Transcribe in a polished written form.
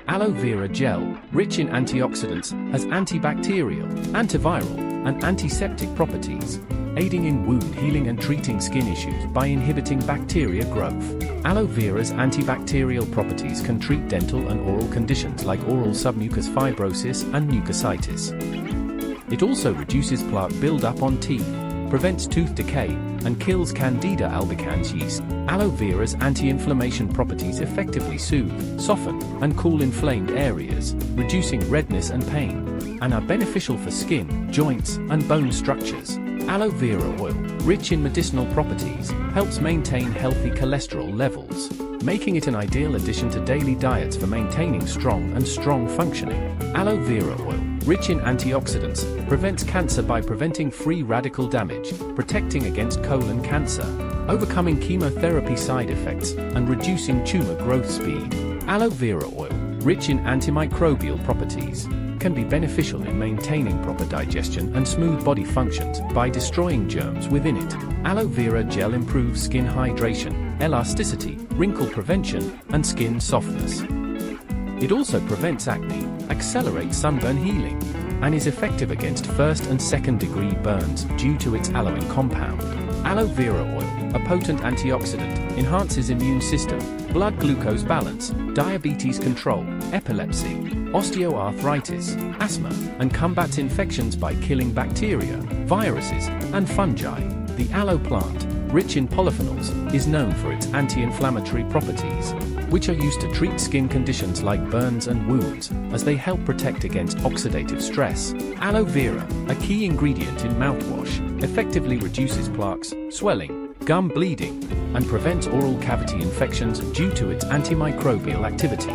Aloe vera gel, rich in antioxidants, has antibacterial, antiviral, and antiseptic properties, aiding in wound healing and treating skin issues by inhibiting bacteria growth. Aloe vera's antibacterial properties can treat dental and oral conditions like oral submucous fibrosis and mucositis. It also reduces plaque buildup on teeth, prevents tooth decay, and kills Candida albicans yeast. Aloe vera's anti-inflammation properties effectively soothe, soften, and cool inflamed areas, reducing redness and pain, and are beneficial for skin, joints, and bone structures. Aloe vera oil, rich in medicinal properties, helps maintain healthy cholesterol levels, making it an ideal addition to daily diets for maintaining strong functioning. Aloe vera oil, rich in antioxidants, prevents cancer by preventing free radical damage, protecting against colon cancer, overcoming chemotherapy side effects, and reducing tumor growth speed. Aloe vera oil, rich in antimicrobial properties, can be beneficial in maintaining proper digestion and smooth body functions by destroying germs within it. Aloe vera gel improves skin hydration, elasticity, wrinkle prevention, and skin softness. It also prevents acne, accelerates sunburn healing, and is effective against first and second degree burns due to its aloin compound. Aloe vera oil, a potent antioxidant, enhances immune system, blood glucose balance, diabetes control, epilepsy, osteoarthritis, asthma, and combats infections by killing bacteria, viruses, and fungi. The aloe plant, rich in polyphenols, is known for its anti-inflammatory properties, which are used to treat skin conditions like burns and wounds, as they help protect against oxidative stress. Aloe vera, a key ingredient in mouthwash, effectively reduces plaques, swelling, gum bleeding, and prevents oral cavity infections due to its antimicrobial activity.